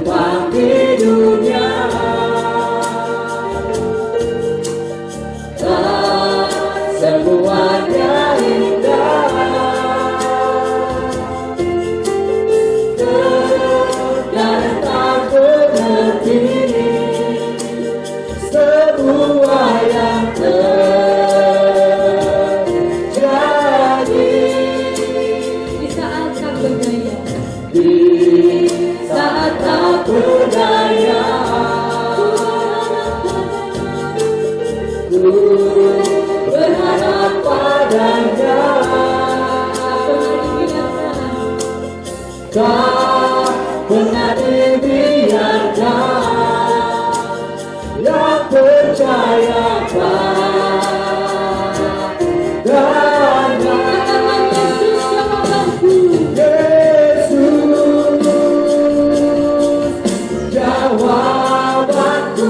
terbang di dunia. Semuanya indah, dan tak berhenti. Semua yang terjadi Di saat tak berdaya, di saat tak berdaya, ku berharap padanya. Tak pernah dibiarkan, yang percaya padanya. Yesus jawabanku.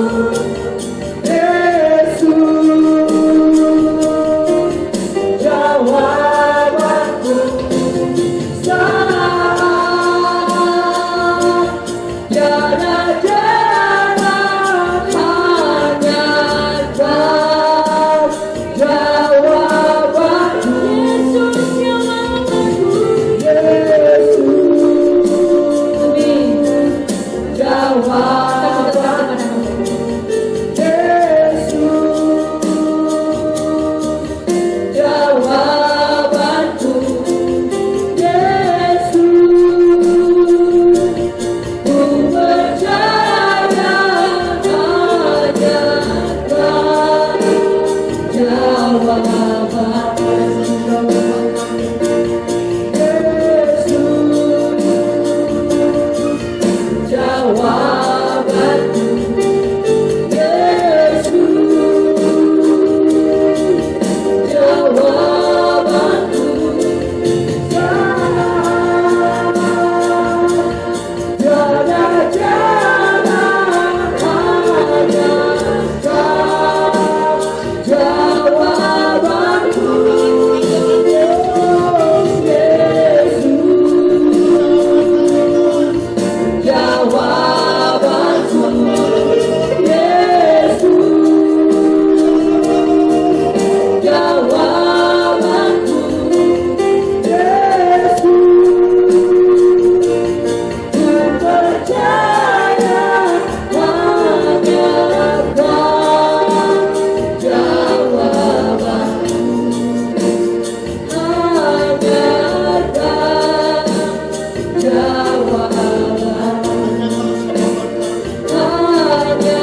Yesus jawabanku. Yesus jawabanku. Saat tiada jalan, hanya Kau jawabanku. Yesus jawabanku. Yesus Amin. jawabanku. Yesus jawabanku. Yesus ku percaya hanya Kau jawabanku. Yesus jawabanku. Yesus jawabanku. Tiada jalan, hanya Kau jawabanku. Yesus jawabanku. Yesus jawabanku. Yesus ku percaya hanya Kau jawabanku. Hanya Kau jawabanku. Hanya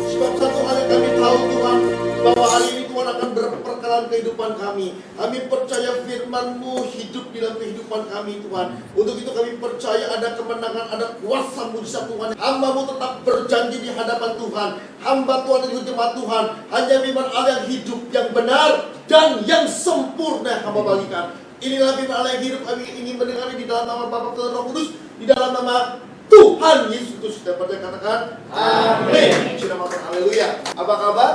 Sebab satu hal yang kami tahu Tuhan, bahwa hari ini Tuhan akan berperkenan kehidupan kami. Kami percaya firman-Mu hidup di dalam kehidupan kami Tuhan. Untuk itu kami percaya ada kemenangan, ada kuasa mujizat Tuhan. Hamba-Mu tetap berjanji di hadapan Tuhan. Hamba Tuhan dan jemaat Tuhan hanya firman Allah yang hidup, yang benar, dan yang sempurna yang hamba bagikan. Inilah firman Allah yang hidup, kami ingin mendengar di dalam nama Bapa, Putra, dan Roh Kudus, di dalam nama Tuhan Yesus Kristus. Dapat saya katakan amin. Puji nama Tuhan, haleluya. Apa kabar?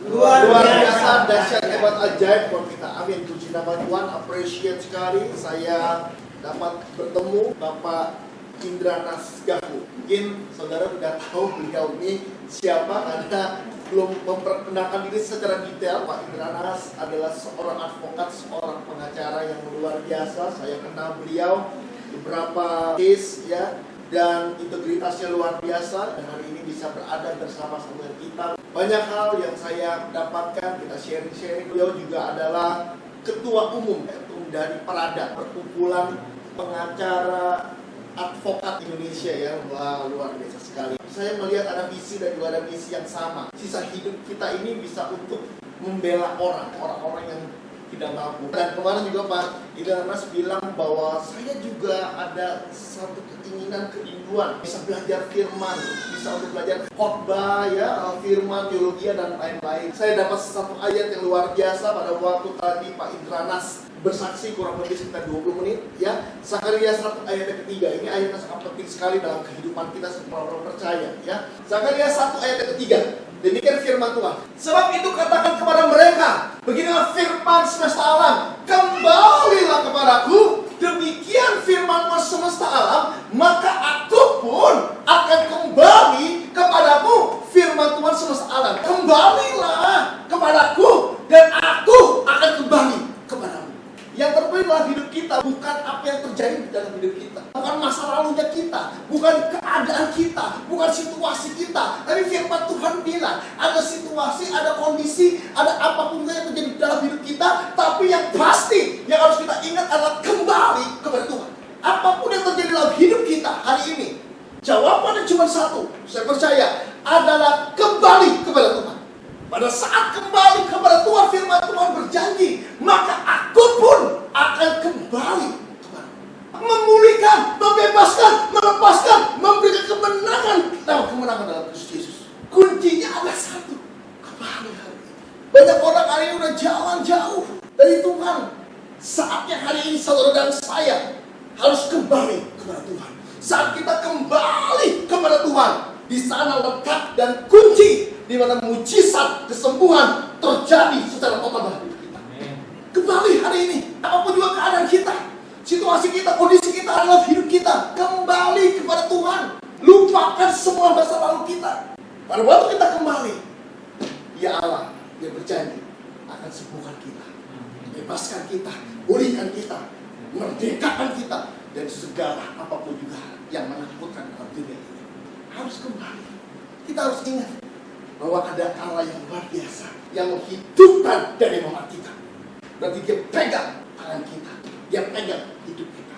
Luar biasa, dahsyat, hebat, ajaib Tuhan kita. Amin. Puji nama Tuhan. Appreciate sekali saya dapat bertemu Bapak Indranas Gahu. Mungkin saudara sudah tahu beliau ini siapa, karena belum memperkenalkan diri secara detail. Pak Indranas adalah seorang advokat, seorang pengacara yang luar biasa. Saya kenal beliau beberapa case ya, dan integritasnya luar biasa, dan hari ini bisa berada bersama-sama dengan kita. Banyak hal yang saya dapatkan, kita sharing-sharing. Beliau juga adalah ketua umum dari Perada, perkumpulan pengacara advokat Indonesia ya. Wah, luar biasa sekali. Saya melihat ada visi dan juga ada misi yang sama. Sisa hidup kita ini bisa untuk membela orang-orang yang tidak mampu. Dan kemarin juga Pak Indranas bilang bahwa saya juga ada satu keinginan, kerinduan bisa belajar firman, bisa untuk belajar khotbah ya, firman, teologi dan lain-lain. Saya dapat satu ayat yang luar biasa pada waktu tadi Pak Indranas bersaksi kurang lebih sekitar 20 menit ya. Zakaria 1 ayat yang ketiga, ini ayat yang sangat penting sekali dalam kehidupan kita sebagai orang percaya ya. Zakaria 1 ayat yang ketiga, demikian firman Tuhan. Sebab itu katakan kepada mereka, beginilah firman semesta alam, kembalilah kepadaku, demikian firman semesta alam, maka aku pun akan kembali kepadamu. Firman Tuhan semesta alam, kembalilah kepadaku dan aku akan kembali kepadamu. Yang terpenting dalam hidup kita bukan apa yang terjadi di dalam hidup kita, bukan masa lalunya kita, bukan keadaan kita, bukan situasi kita. Tapi firman Tuhan bilang ada situasi, ada kondisi, ada apapun yang terjadi di dalam hidup kita, tapi yang pasti yang harus kita ingat adalah kembali kepada Tuhan. Apapun yang terjadi dalam hidup kita hari ini, jawabannya cuma satu, saya percaya, adalah kembali kepada Tuhan. Pada saat kembali kepada Tuhan, firman Tuhan berjanji, maka aku pun akan kembali kepada memulihkan, membebaskan, melepaskan, memberikan kemenangan dalam Kristus Yesus. Kuncinya adalah satu, kembali hari ini. Banyak orang hari ini udah jalan jauh dari Tuhan. Saatnya hari ini saudara dan saya harus kembali kepada Tuhan. Saat kita kembali kepada Tuhan, di sana letak dan kunci di mana mujizat kesembuhan terjadi secara total dalam hidup kita. Kembali hari ini, apapun juga keadaan kita, situasi kita, kondisi kita adalah hidup kita, kembali kepada Tuhan. Lupakan semua masa lalu kita. Pada waktu kita kembali, ya Allah, Dia berjanji akan sembuhkan kita, bebaskan kita, pulihkan kita, merdekakan kita dari segala apapun juga yang menakutkan dalam dunia ini. Harus kembali. Kita harus ingat bahwa ada Allah yang luar biasa, yang menghidupkan dan yang mematikan. Berarti Dia pegang tangan kita, Dia pegang hidup kita.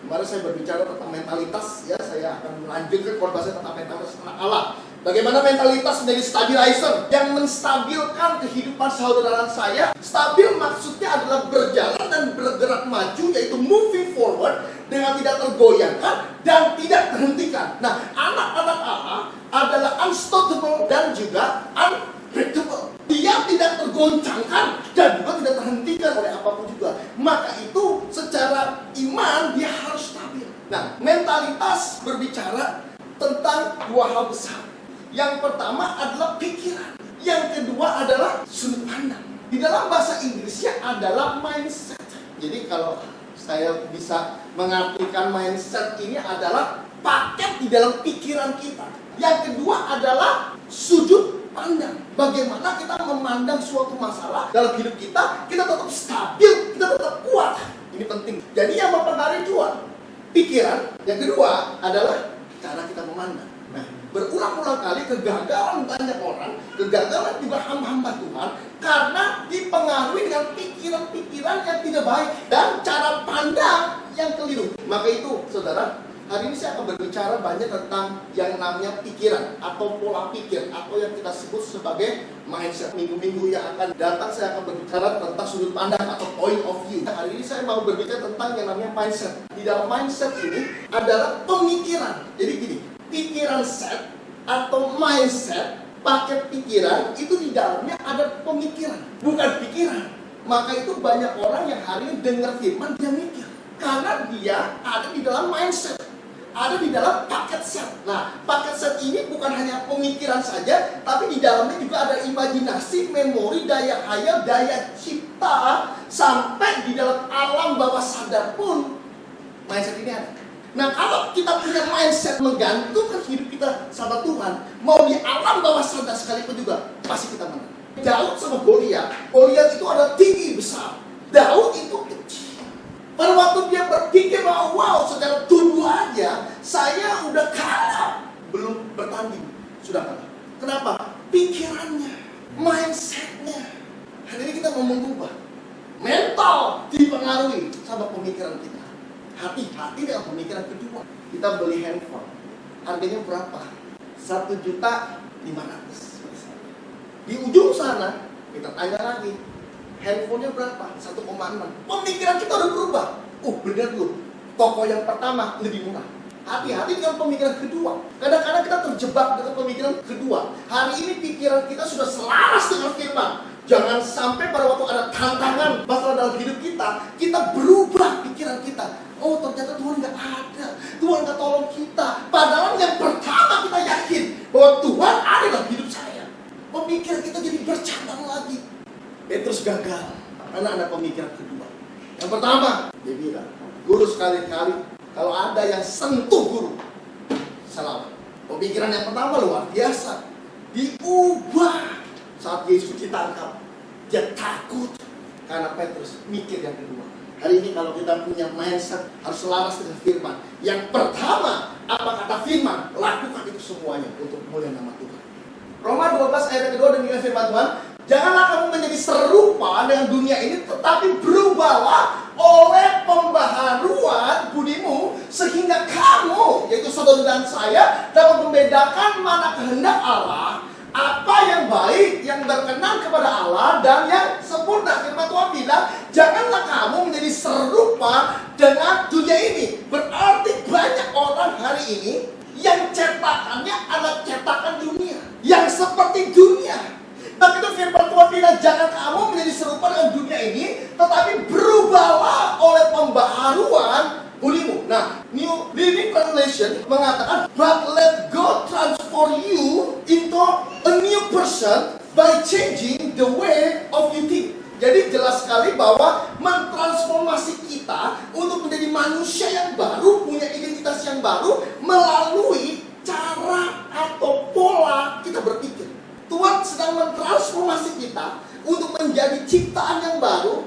Kemarin saya berbicara tentang mentalitas, ya, saya akan melanjutkan khotbah saya tentang mentalitas anak Allah. Bagaimana mentalitas menjadi stabilizer yang menstabilkan kehidupan saudara saya. Stabil maksudnya adalah berjalan dan bergerak maju, yaitu moving forward dengan tidak tergoyahkan dan tidak terhentikan. Nah, anak-anak Allah adalah unstoppable dan juga unbreakable. Dia tidak tergoncangkan dan juga tidak terhentikan oleh apapun juga. Maka itu secara iman dia harus stabil. Nah, mentalitas berbicara tentang dua hal besar. Yang pertama adalah pikiran. Yang kedua adalah sudut pandang. Di dalam bahasa Inggrisnya adalah mindset. Jadi kalau saya bisa mengartikan mindset ini adalah paket di dalam pikiran kita. Yang kedua adalah sudut pandang. Bagaimana kita memandang suatu masalah dalam hidup kita, kita tetap stabil, kita tetap kuat. Ini penting. Jadi yang mempengaruhi dua, pikiran. Yang kedua adalah cara kita memandang. Nah, berulang-ulang kali kegagalan banyak orang, kegagalan juga hamba-hamba Tuhan, karena dipengaruhi dengan pikiran-pikiran yang tidak baik dan cara pandang yang keliru. Maka itu, saudara, hari ini saya akan berbicara banyak tentang yang namanya pikiran atau pola pikir atau yang kita sebut sebagai mindset. Minggu-minggu yang akan datang saya akan berbicara tentang sudut pandang atau point of view. Hari ini saya mau berbicara tentang yang namanya mindset. Di dalam mindset ini adalah pemikiran. Jadi gini, pikiran set atau mindset, paket pikiran itu di dalamnya ada pemikiran, bukan pikiran. Maka itu banyak orang yang hari ini dengar firman dia mikir karena dia ada di dalam mindset, ada di dalam paket set. Nah, paket set ini bukan hanya pemikiran saja, tapi di dalamnya juga ada imajinasi, memori, daya hayal, daya cipta, sampai di dalam alam bawah sadar pun mindset ini ada. Nah, kalau kita punya mindset menggantungkan hidup kita sama Tuhan, mau di alam bawah sadar sekalipun juga, pasti kita menang. Daud sama Goliat itu ada tinggi besar, Daud itu kecil. Pada waktu dia berpikir bahwa wow, secara tubuh aja saya udah kalah, belum bertanding, sudah kalah. Kenapa? Pikirannya, mindsetnya. Hari ini kita mau mengubah mental, dipengaruhi sama pemikiran kita. Hati-hati dengan pemikiran kedua. Kita beli handphone, harganya berapa? 1.500.000. Di ujung sana kita tanya lagi, handphonenya berapa? 1,6. Pemikiran kita udah berubah. Bener tuh, toko yang pertama lebih murah. Hati-hati dengan pemikiran kedua. Kadang-kadang kita terjebak dengan pemikiran kedua. Hari ini pikiran kita sudah selaras dengan firman. Jangan sampai pada waktu ada tantangan masalah dalam hidup kita, kita berubah pikiran kita. Oh, ternyata Tuhan nggak ada, Tuhan nggak tolong kita. Padahal yang pertama kita yakin bahwa Tuhan ada dalam hidup saya. Pemikiran kita jadi bercabang lagi. Petrus gagal karena ada pemikiran kedua. Yang pertama, dia bilang, guru sekali-kali kalau ada yang sentuh guru, salah. Pemikiran yang pertama luar biasa, diubah saat Yesus ditangkap. Dia takut karena Petrus mikir yang kedua. Hari ini kalau kita punya mindset harus selaras dengan firman. Yang pertama, apa kata firman? Lakukan itu semuanya untuk mulia nama Tuhan. Roma 12 ayat kedua demikian firman Tuhan. Janganlah kamu menjadi serupa dengan dunia ini, tetapi berubahlah oleh pembaharuan budimu, sehingga kamu, yaitu saudara dan saya, dapat membedakan mana kehendak Allah, apa yang baik, yang berkenan kepada Allah, dan yang sempurna. Firman Tuhan bilang, janganlah kamu menjadi serupa dengan dunia ini. Berarti banyak orang hari ini yang cetakannya adalah cetakan dunia, yang seperti dunia. Tapi itu firman Tuhan bilang, jangan kamu menjadi serupa dengan dunia ini, tetapi berubahlah oleh pembaharuan budimu. Nah, New Living Translation mengatakan, but let God transform you into a new person by changing the way of you think. Jadi jelas sekali bahwa mentransformasi kita untuk menjadi manusia yang baru, punya identitas yang baru, melalui cara atau pola kita berpikir. Tuhan sedang mentransformasi kita untuk menjadi ciptaan yang baru,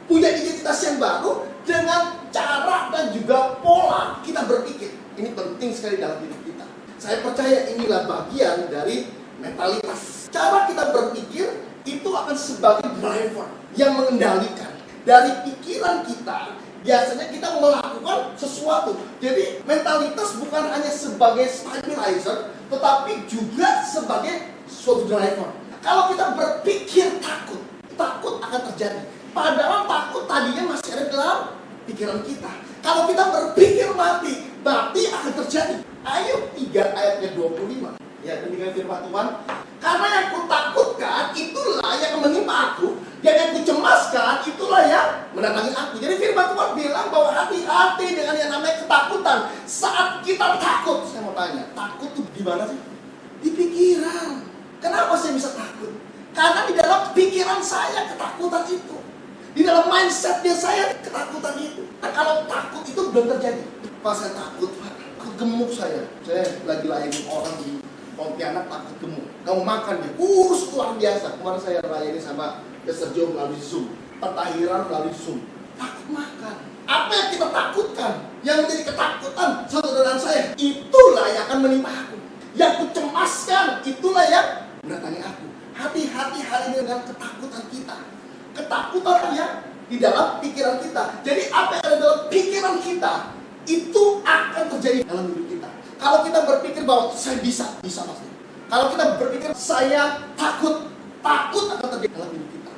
punya identitas yang baru, dengan cara dan juga pola kita berpikir. Ini penting sekali dalam hidup kita. Saya percaya inilah bagian dari mentalitas. Cara kita berpikir itu akan sebagai driver yang mengendalikan. Dari pikiran kita, biasanya kita melakukan sesuatu. Jadi mentalitas bukan hanya sebagai stabilizer, tetapi juga sebagai suatu driver. Kalau kita berpikir takut, takut akan terjadi. Padahal takut tadinya masih ada dalam pikiran kita. Kalau kita berpikir mati akan terjadi. Ayub 3 ayatnya 25. Ya, demikian firman Tuhan. Karena yang kutakutkan itulah yang menimpa aku, dan yang kucemaskan itulah yang mendatangi aku. Jadi firman Tuhan bilang bahwa hati-hati dengan yang namanya ketakutan. Saat kita takut, saya mau tanya, takut itu di mana sih? Di pikiran. Kenapa saya bisa takut? Karena di dalam pikiran saya ketakutan itu. Di dalam mindsetnya saya ketakutan itu. Nah, kalau takut itu belum terjadi. Pas saya takut, aku gemuk saya. Saya lagi layani orang di Pontianak takut gemuk. Kamu makan dia, kurus luar biasa. Kemarin saya layani sama Pastor Joe melalui Zoom. Pentahiran melalui Zoom. Takut makan. Apa yang kita takutkan? Yang menjadi ketakutan saudara dan saya, itulah yang akan menimpa aku. Yang kucemaskan, itulah yang mendatangi aku. Hati-hati hari ini dengan ketakutan kita. Ketakutan yang di dalam pikiran kita. Jadi apa yang ada dalam pikiran kita, itu akan terjadi dalam hidup kita. Kalau kita berpikir bahwa saya bisa pasti. Kalau kita berpikir saya takut akan terjadi dalam hidup kita.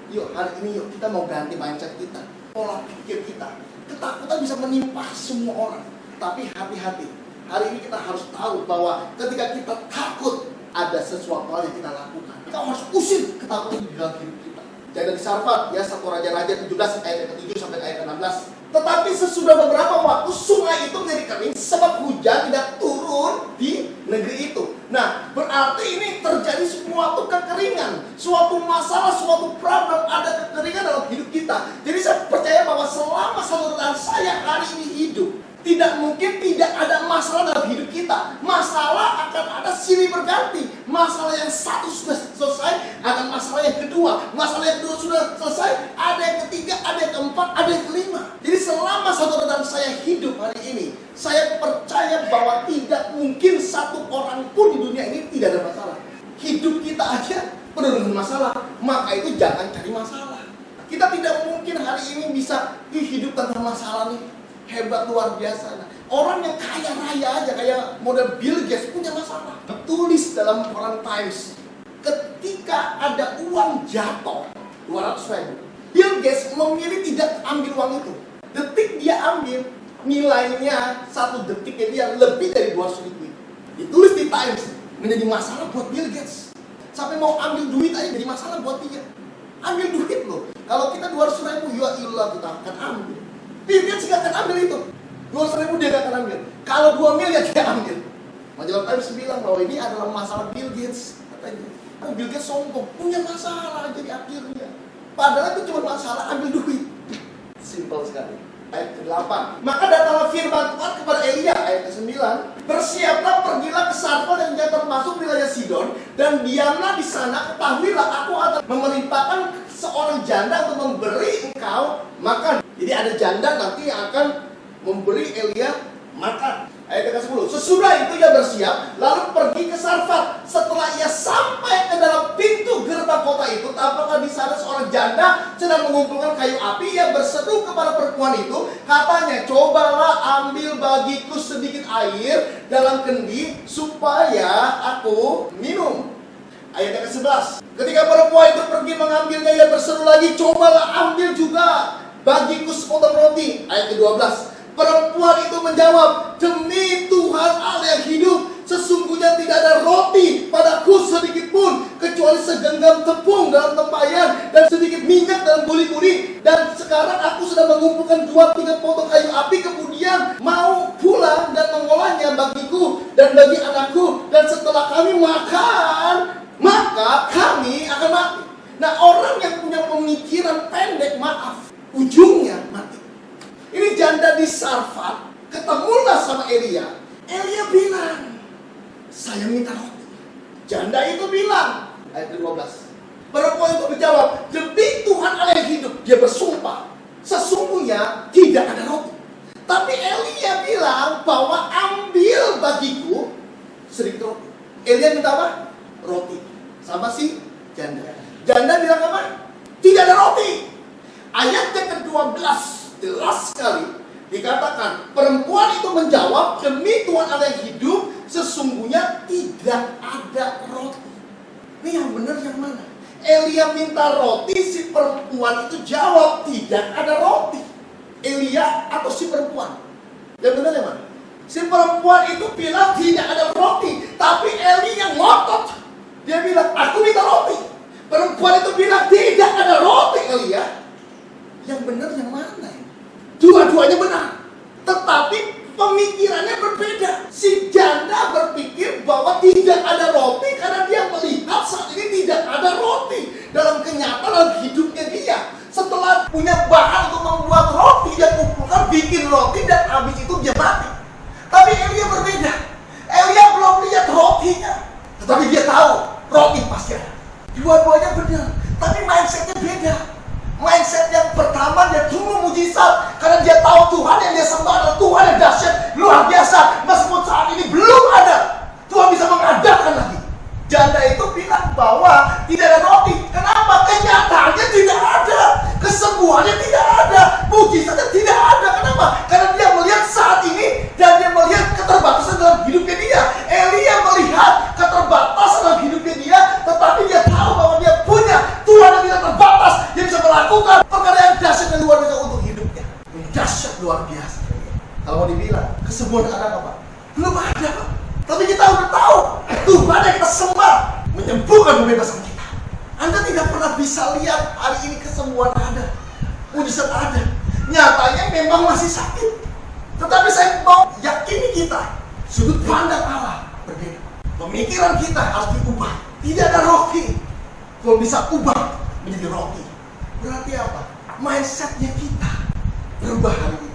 Yuk hari ini yuk kita mau ganti mindset kita, pola pikir kita. Ketakutan bisa menimpa semua orang. Tapi hati-hati. Hari ini kita harus tahu bahwa ketika kita takut, ada sesuatu hal yang kita lakukan. Kita harus usir ketakutan di dalam hidup kita. Jangan disarfat ya, 1 Raja-Raja 17 ayat ke-7 sampai ayat ke-16. Tetapi sesudah beberapa waktu sungai itu menjadi kering sebab hujan tidak turun di negeri itu. Nah, berarti ini terjadi suatu kekeringan, suatu masalah, suatu problem, ada kekeringan dalam hidup kita. Jadi saya percaya bahwa selama saudara dan saya hari ini hidup, tidak mungkin tidak ada masalah dalam hidup kita. Masalah akan ada silih berganti. Masalah yang satu sudah selesai, akan masalah yang kedua. Masalah yang kedua sudah selesai, ada yang ketiga, ada yang keempat, ada yang kelima. Jadi selama saudara dan saya hidup hari ini, saya percaya bahwa tidak mungkin satu orang pun di dunia ini tidak ada masalah. Hidup kita aja penuh dengan masalah. Maka itu jangan cari masalah. Kita tidak mungkin hari ini bisa hidup tanpa masalah nih. Hebat luar biasa. Nah, orang yang kaya raya aja kayak model Bill Gates punya masalah. Tulis dalam koran Times, ketika ada uang jatuh 200.000, Bill Gates memilih tidak ambil uang itu. Detik dia ambil, nilainya 1 detiknya dia lebih dari 200.000. Ditulis di Times, menjadi masalah buat Bill Gates. Sampai mau ambil duit aja jadi masalah buat dia. Ambil duit loh. Kalau kita 200.000, ya ilah kita akan ambil. Bill Gates gak akan ambil itu. 200.000 dia gak akan ambil. Kalau 2 miliar dia ambil. Majalah Times bilang bahwa ini adalah masalah Bill Gates. Katanya, Bill Gates sombong, punya masalah jadi akhirnya. Padahal itu cuma masalah ambil duit. Simpel sekali. Ayat ke-8. Maka datanglah firman Tuhan kepada Elia, ayat ke-9. Bersiaplah, pergilah ke Sarfat yang jauh termasuk wilayah Sidon, dan diamlah di sana. Ketahuilah, aku akan memerintahkan seorang janda untuk memberi engkau makan. Jadi ada janda nanti yang akan memberi Elia makan. Ayat ke-10. Sesudah itu ia bersiap, lalu pergi ke Sarfat. Setelah ia sampai ke dalam pintu gerbang kota itu, tampaklah di sana seorang janda sedang mengumpulkan kayu api. Ia berseru kepada perempuan itu, katanya, cobalah ambil bagiku sedikit air dalam kendi supaya aku minum. Ayat ke-11. Ketika perempuan itu pergi mengambilnya, ia berseru lagi, cobalah ambil juga bagiku sepotong roti. Ayat ke-12. Perempuan itu menjawab, demi Tuhan Allah yang hidup, sesungguhnya tidak ada roti padaku sedikit pun, kecuali segenggam tepung dalam tempayan dan sedikit minyak dalam buli-buli. Dan sekarang aku sudah mengumpulkan 2-3 potong kayu api, kemudian mau pulang dan mengolahnya bagiku dan bagi anakku. Dan setelah kami makan, maka kami akan mati. Nah, orang yang punya pemikiran pendek, maaf, ujungnya mati. Ini janda di Sarfat, ketemulah sama Elia. Elia bilang, saya minta roti. Janda itu bilang, ayat 12. Perempuan itu menjawab, demi Tuhan Allah yang hidup, dia bersumpah, sesungguhnya tidak ada roti. Tapi Elia bilang bahwa ambil bagiku sedikit roti. Elia minta apa? Roti. Sama si janda. Janda bilang apa? Tidak ada roti. Ayat yang ke-12 jelas sekali dikatakan, perempuan itu menjawab, demi Tuhan Allah yang hidup, sesungguhnya tidak ada roti. Ini yang benar yang mana? Elia minta roti, si perempuan itu jawab tidak ada roti. Elia atau si perempuan? Yang benar yang mana? Si perempuan itu bilang tidak ada roti, tapi Elia yang ngotot. Dia bilang, aku minta roti. Perempuan itu bilang tidak ada roti. Elia, yang benar yang mana? Dua-duanya benar, tetapi pemikirannya berbeda. Si janda berpikir bahwa tidak ada roti karena dia melihat saat ini tidak ada roti dalam kenyataan dalam hidupnya dia. Setelah punya bahan untuk membuat roti, dia kumpulkan, bikin roti, dan habis itu dia mati. Tapi Elia berbeda. Elia belum lihat rotinya, tetapi dia tahu roti pasti ada. Dua-duanya benar, tapi mindsetnya beda. Mindset yang pertama, dia tunggu mujizat karena dia tahu Tuhan yang dia sembah adalah Tuhan yang dahsyat, luar biasa. Meskipun saat ini belum ada, Tuhan bisa mengadakan lagi. Janda itu bilang bahwa tidak ada roti. Kenapa? Kenyataannya tidak ada, kesembuhannya tidak ada, mujizatnya tidak ada. Kenapa? Karena dia melihat saat ini dan dia melihat keterbatasan dalam hidupnya dia. Elia melihat keterbatasan dalam hidupnya dia, tetapi dia tahu bahwa dia punya Tuhan yang tidak terbatas, yang bisa melakukan perkara yang dahsyat dan luar biasa untuk hidupnya. Dahsyat luar biasa. Kalau mau dibilang kesembuhan ada apa? Belum ada, Pak. Tapi kita udah tahu Tuhan yang kita sembah menyembuhkan, membebaskan kita. Anda tidak pernah bisa lihat hari ini kesembuhan ada, mujizat ada. Nyatanya memang masih sakit. Tetapi saya mau yakini kita, sudut pandang Allah berbeda. Pemikiran kita harus diubah. Tidak ada roti, kalau bisa ubah menjadi roti. Berarti apa? Mindsetnya kita berubah hari ini.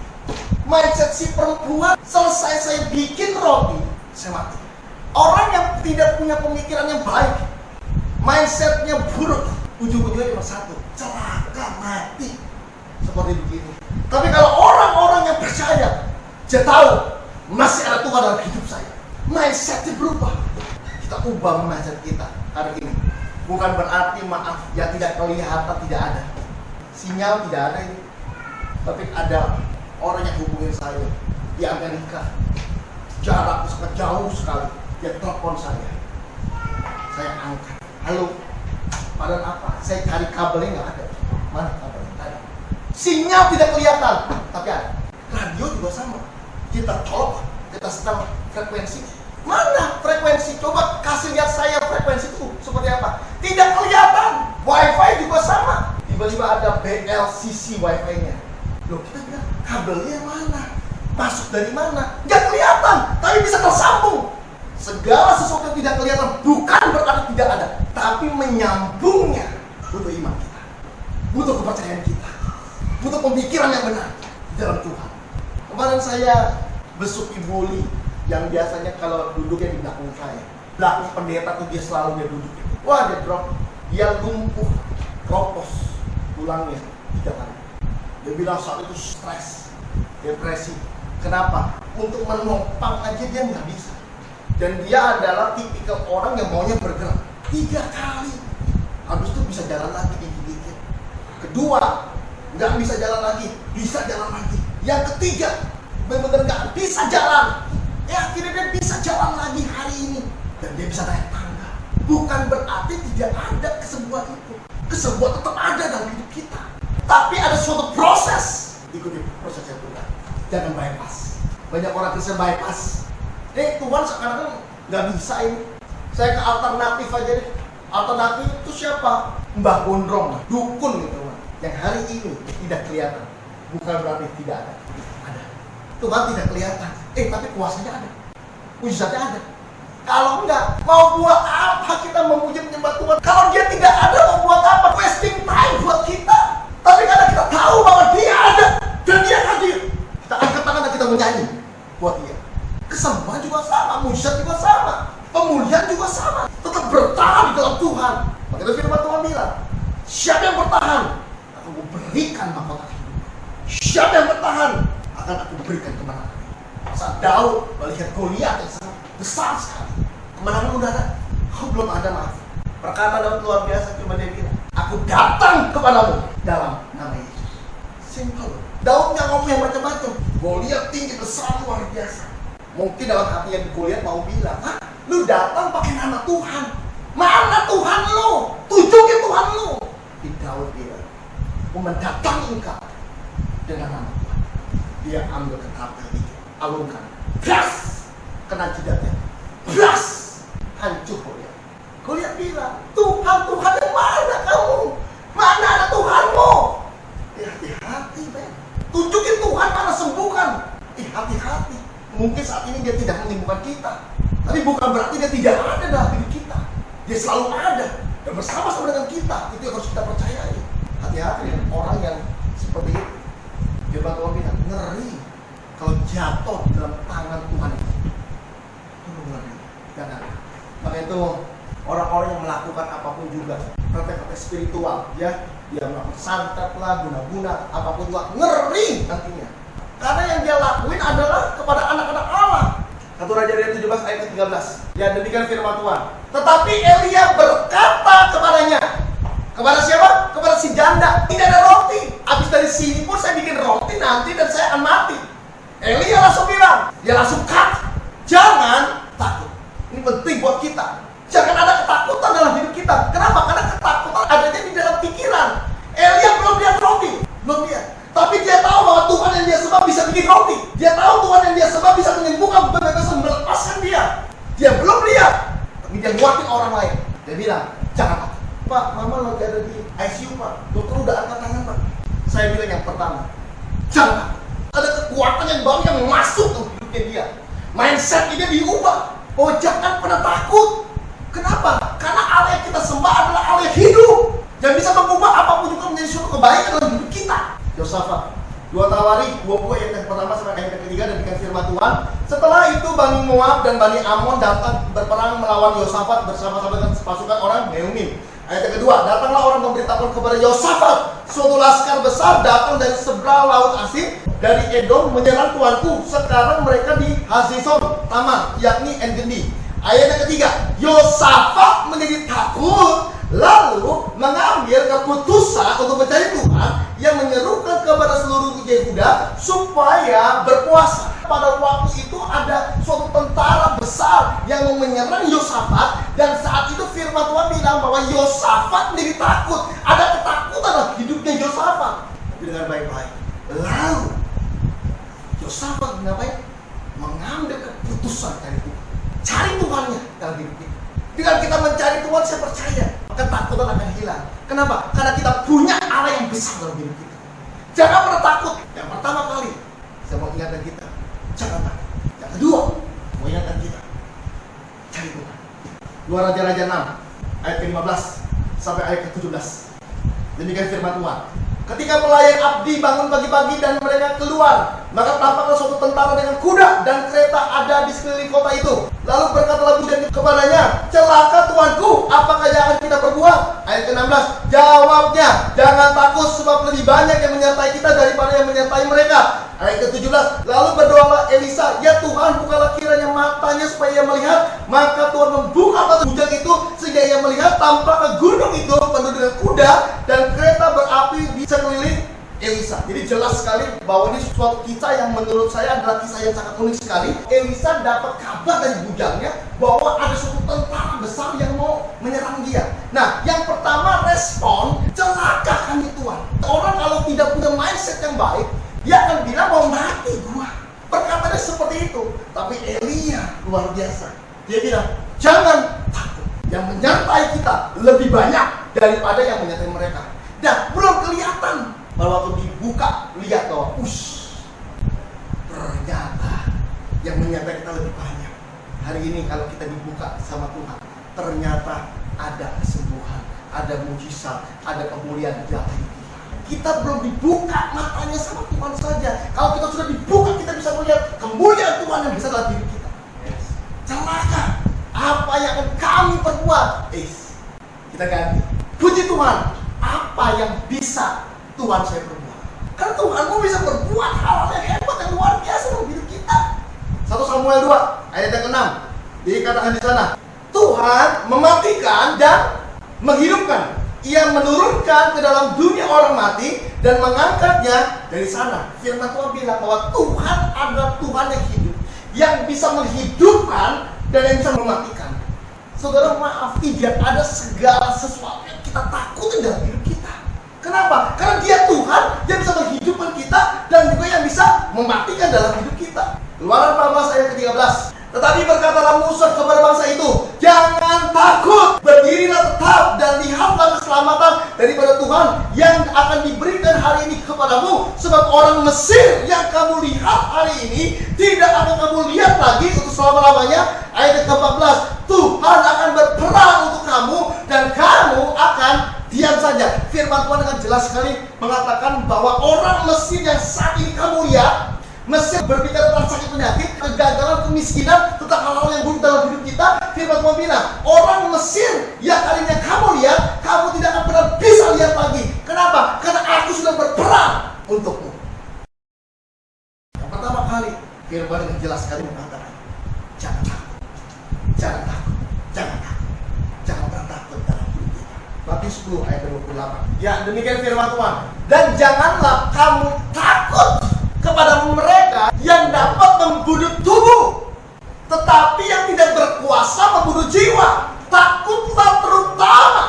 Mindset si perempuan, selesai saya bikin roti, saya mati. Orang yang tidak punya pemikiran yang baik, mindsetnya buruk, ujung-ujungnya cuma satu, celaka, mati. Seperti begitu. Tapi kalau orang-orang yang percaya, dia tahu masih ada Tuhan dalam hidup saya, mindsetnya berubah. Kita ubah mindset kita hari ini. Bukan berarti maaf, ya tidak kelihatan, tidak ada sinyal, tidak ada ini. Tapi ada orang yang hubungin saya di Amerika, jarak sangat jauh sekali. Dia telepon saya angkat, halo, padahal apa? Saya cari kabelnya nggak ada. Mana kabelnya? Ada. Sinyal tidak kelihatan, tapi ada. Radio juga sama. Kita colok, kita setel frekuensi, Mana frekuensi? Coba kasih lihat saya frekuensi itu seperti apa. Tidak kelihatan. Wifi juga sama. Tiba-tiba ada BLCC wifi-nya. Loh, kita bilang kabelnya mana? Masuk dari mana? Nggak kelihatan, tapi bisa tersambung. Segala sesuatu yang tidak kelihatan bukan berarti tidak ada, tapi menyambungnya butuh iman kita, butuh kepercayaan kita, butuh pemikiran yang benar di dalam Tuhan. Kemarin saya besuk Ibu Li yang biasanya kalau duduknya di belakang saya, belakang pendeta tuh dia selalu dia duduk. Wah, dia drop, dia lumpuh, kropos tulangnya 3 kali. Dia bilang saat itu stres, depresi. Kenapa? Untuk menopang aja dia nggak bisa. Dan dia adalah tipikal orang yang maunya bergerak 3 kali. Habis itu bisa jalan lagi dikit-dikit. Kedua, nggak bisa jalan lagi, bisa jalan lagi. Yang ketiga, benar-benar nggak bisa jalan. Ya akhirnya dia bisa jalan lagi hari ini. Dan dia bisa naik tangga. Bukan berarti tidak ada kesembuhan itu. Kesembuhan tetap ada dalam hidup kita. Tapi ada suatu proses. Ikuti prosesnya Tuhan. Jangan bypass. Banyak orang Kristen bypass. Tuhan sekarang nggak bisa ini. Saya ke alternatif aja deh. Alternatif itu siapa? Mbah Gondrong, dukun gitu. Yang hari ini tidak kelihatan. Bukan berarti tidak ada. Ada. Tuhan tidak kelihatan. Tapi kuasanya ada. Mujizatnya ada. Kalau enggak, mau buat apa kita memuji menyembah Tuhan? Kalau dia tidak ada, mau buat apa? Wasting time buat kita. Tapi karena kita tahu bahwa dia ada dan dia hadir, kita angkat tangan dan kita menyanyi buat dia. Kesembuhan juga sama, mujizat juga sama, pemulihan juga sama. Tetap bertahan di dalam Tuhan. Makanya firman Tuhan bilang, siapa yang bertahan, akan aku berikan mahkota hidup. Siapa yang bertahan, akan aku berikan kemenangan. Saat Daud melihat Goliat yang sangat besar sekali, kemenangan udah ada. Belum ada, maaf. Perkataan Daud luar biasa, cuma dia bilang, aku datang kepadamu dalam nama Yesus. Simple. Daud nggak ngomong yang macam-macam. Goliat tinggi besar luar biasa. Mungkin dalam hatinya Goliat mau bilang, lu datang pakai nama Tuhan. Mana Tuhan lu? Tunjukin Tuhan lu. Tapi Daud bilang, aku mendatangi engkau dengan nama Tuhan. Dia ambil ketapel itu, alunkan, bras, kena jidatnya, bras, hancur Goliat. Goliat bilang, Tuhan yang mana kamu? Mana ada Tuhanmu? Hati-hati, Ben. Tunjukin Tuhan mana sembuhkan. Hati-hati. Mungkin saat ini dia tidak menyembuhkan kita, tapi bukan berarti dia tidak ada dalam diri kita. Dia selalu ada dan bersama-sama dengan kita. Itu yang harus kita percayai. Hati-hati dengan orang yang seperti itu. Firman Tuhan bilang, ngeri kalau jatuh dalam tangan Tuhan itu. Itu ngeri. Jangan. Maka itu orang-orang yang melakukan apapun juga, praktek-praktek spiritual, ya, dia melakukan santet lah, guna-guna, apapun juga, ngeri nantinya. Karena yang dia lakuin adalah kepada anak-anak Allah. 1 Raja 17 ayat 13. Ya, demikian firman Tuhan. Tetapi Elia berkata kepadanya, kepada siapa? Kepada si janda, tidak ada roti. Habis dari sini pun saya bikin roti nanti dan saya akan mati. Elia langsung bilang, dia langsung cut. Jangan takut. Ini penting buat kita. Jangan ada ketakutan dalam hidup kita. Kenapa? Karena ketakutan adanya di dalam pikiran. Elia belum lihat roti, belum lihat. Tapi dia tahu bahwa Tuhan yang dia sembah bisa bikin roti. Dia tahu Tuhan yang dia sembah bisa menyembuhkan, membebaskan, melepaskan dia. Dia belum lihat, tapi dia nguatin orang lain. Dia bilang, jangan takut. Pak, mama lagi ada di ICU, Pak. Dokter udah angkat tangan, Pak. Saya bilang yang pertama, jangan takut. Ada kekuatan yang baru yang masuk ke hidupnya dia. Mindset ini diubah. Oh, jangan pernah takut. Kenapa? Karena Allah yang kita sembah adalah Allah yang hidup, yang bisa mengubah apapun juga menjadi suatu kebaikan dalam hidup kita. Yosafat, 2 Tawarikh 20 ayat yang pertama sampai ayat yang ketiga, dan dikatakan firman Tuhan. Setelah itu Bani Moab dan Bani Amon datang berperang melawan Yosafat bersama-sama dengan pasukan orang Meumim. Ayat yang kedua, datanglah orang memberitakan kepada Yosafat, suatu laskar besar datang dari seberang laut Asin, dari Edom menyerang tuanku. Sekarang mereka di Hazizon Tamar, yakni En-Gedi. Ayat yang ketiga, Yosafat menjadi takut, lalu mengambil keputusan untuk mencari Tuhan yang menyerukan kepada seluruh Yehuda supaya berpuasa. Pada waktu itu ada suatu tentara besar yang mau menyerang Yosafat, dan saat itu firman Tuhan bilang bahwa Yosafat menjadi takut. Ada ketakutan dalam hidupnya Yosafat. Tapi dengan baik-baik. Lalu Yosafat mengapain? Mengambil keputusan dari Tuhan. Cari Tuhannya dalam hidup kita. Dengan kita mencari Tuhan, saya percaya ketakutan akan hilang. Kenapa? Karena kita punya Allah yang besar dalam hidup kita. Jangan pernah takut. Yang pertama kali, saya mau ingatkan kita, jangan takut. Yang kedua, mau ingatkan kita, cari Tuhan. 2 Raja-Raja 6 ayat ke-15 sampai ayat ke-17. Demikian firman Tuhan. Ketika pelayan abdi bangun pagi-pagi dan mereka keluar, maka tampaklah suatu tentara dengan kuda dan kereta ada di sekeliling kota itu. Lalu berkatalah budak kepadanya, celaka tuanku, apakah yang akan kita perbuat? Ayat ke-16, jawabnya, jangan takut sebab lebih banyak yang menyertai kita daripada yang menyertai mereka. Ayat ke-17, lalu berdoalah Elisa, ya Tuhan, bukalah kiranya matanya supaya ia melihat. Maka Tuhan membuka mata budak itu sehingga ia melihat tampaklah gunung itu penuh dengan kuda dan kereta berapi di sekeliling Elisa. Jadi jelas sekali bahwa ini suatu kisah yang menurut saya adalah kisah yang sangat unik sekali. Elisa dapat kabar dari budaknya bahwa ada suatu tentara besar yang mau menyerang dia. Nah, yang pertama respon, celaka kami Tuhan. Orang kalau tidak punya mindset yang baik, dia akan bilang mau mati gua. Perkataannya seperti itu. Tapi Elia luar biasa. Dia bilang, jangan takut. Yang menyertai kita lebih banyak daripada yang menyertai mereka. Dan belum kelihatan. Kalau waktu dibuka, lihat bahwa ternyata yang menyertai kita lebih banyak. Hari ini kalau kita dibuka sama Tuhan, ternyata ada kesembuhan, ada mujizat, ada kemuliaan di dalam hidup kita. Kita belum dibuka matanya sama Tuhan saja. Kalau kita sudah dibuka, kita bisa melihat kemuliaan Tuhan yang bisa dalam hidup kita. Celaka, apa yang akan kami perbuat? Kita ganti. Puji Tuhan, apa yang bisa Tuhan saya perbuat? Karena Tuhanmu bisa berbuat hal-hal yang hebat, yang luar biasa dalam hidup kita. 1 Samuel 2 ayat yang ke-6 dikatakan di sana, Tuhan mematikan dan menghidupkan. Ia menurunkan ke dalam dunia orang mati dan mengangkatnya dari sana. Firman Tuhan bilang bahwa Tuhan adalah Tuhan yang hidup, yang bisa menghidupkan dan yang bisa mematikan. Saudara, maaf, tidak ada segala sesuatu yang kita takutin dalam hidup kita. Kenapa? Karena dia Tuhan yang bisa menghidupkan kita dan juga yang bisa mematikan dalam hidup kita. Keluaran 14 ayat ke-13. Tetapi berkatalah Musa kepada bangsa itu, jangan takut, berdirilah tetap dan lihatlah keselamatan daripada Tuhan yang akan diberikan hari ini kepadamu. Sebab orang Mesir yang kamu lihat hari ini tidak akan kamu lihat lagi untuk selama-lamanya. Ayat ke-14, Tuhan akan berperang untuk kamu dan kamu akan diam saja. Firman Tuhan dengan jelas sekali mengatakan bahwa orang Mesir yang saat ini kamu lihat, Mesir berbicara tentang sakit penyakit, kegagalan, kemiskinan, tentang hal-hal yang buruk dalam hidup kita. Firman Tuhan bilang, orang Mesir yang kali ini kamu lihat, kamu tidak akan pernah bisa lihat lagi. Kenapa? Karena aku sudah berperang untukmu. Yang pertama kali, firman dengan jelas sekali mengatakan, jangan takut, jangan takut, jangan takut, jangan pernah takut dalam hidup kita. Matius 10 ayat 28. Ya, demikian firman Tuhan. Dan janganlah kamu takut kepada mereka yang dapat membunuh tubuh, tetapi yang tidak berkuasa membunuh jiwa. Takutlah terutama,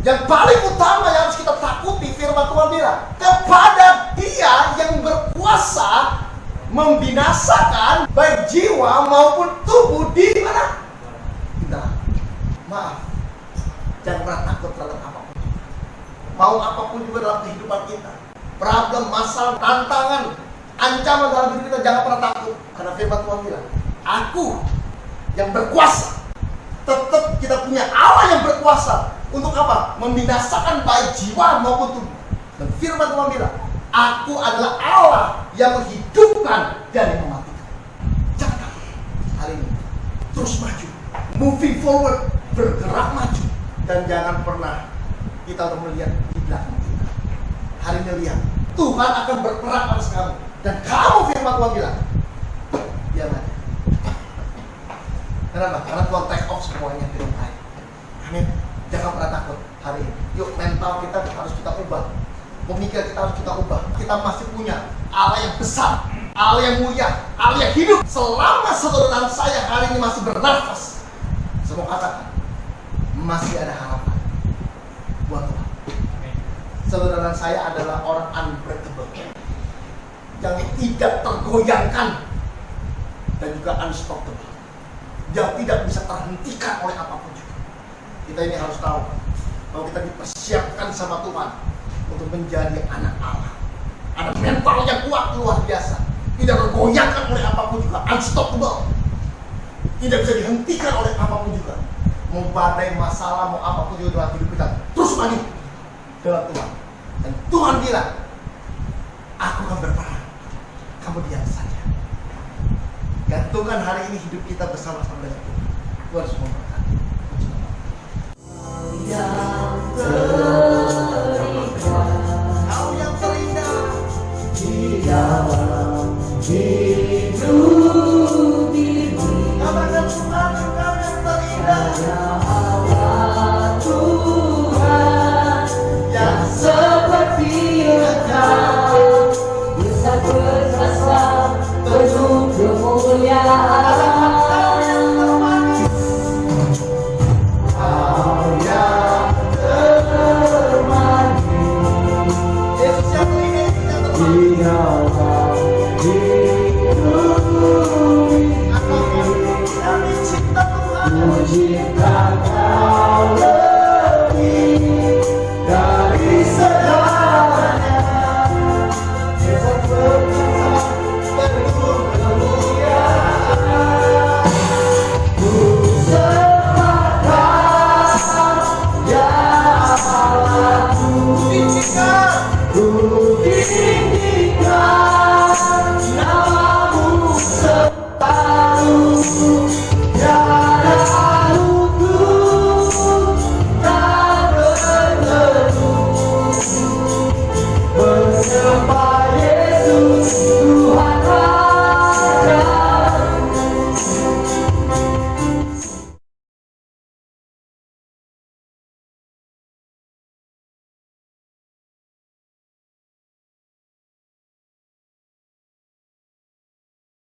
yang paling utama yang harus kita takuti, firman Tuhan bilang, kepada Dia yang berkuasa membinasakan baik jiwa maupun tubuh di mana? Kita. Maaf, jangan pernah takut terhadap apapun. Mau apapun juga dalam kehidupan kita, problem, masalah, tantangan, ancaman dalam hidup kita, jangan pernah takut. Karena firman Tuhan bilang, aku yang berkuasa. Tetap kita punya Allah yang berkuasa. Untuk apa? Membinasakan baik jiwa maupun tubuh. Dan firman Tuhan bilang, aku adalah Allah yang menghidupkan dan yang mematikan. Jangan takut. Hari ini terus maju, moving forward, bergerak maju. Dan jangan pernah kita untuk melihat di belakang kita. Hari ini lihat, Tuhan akan berperang atas kamu. Dan kamu, firman Tuhan bilang, diam aja. Kenapa? Karena Tuhan take off semuanya dengan baik. Amin. Jangan pernah takut hari ini. Yuk, mental kita harus kita ubah. Pemikiran kita harus kita ubah. Kita masih punya Allah yang besar, Allah yang mulia, Allah yang hidup. Selama saudara dan saya hari ini masih bernafas, saya mau katakan, masih ada harapan buat Tuhan. Saudara dan saya adalah orang unbreakable, yang tidak tergoyangkan dan juga unstoppable. yang tidak bisa terhentikan oleh apapun juga. Kita ini harus tahu bahwa kita dipersiapkan sama Tuhan untuk menjadi anak Allah. Ada mental yang kuat luar biasa, tidak tergoyahkan oleh apapun juga, unstoppable, tidak bisa dihentikan oleh apapun juga. Mau badai, masalah, mau apapun juga dalam hidup kita, terus maju dalam Tuhan. Dan Tuhan bilang, aku akan berperang, kamu diam saja. Gantungkan hari ini hidup kita bersama-sama dengan Tuhan. Tuhan semua berkati. Kau yang terindah di dalam hidup ini, katakan Tuhan, Engkau yang terindah. Allah Tuhan yang seperti Engkau, bisa berkuasa penuh kemuliaan. Kau yang termandi Yesus yang terindah, di dalam hidup ini. kami cinta Tuhan. Puji Kau.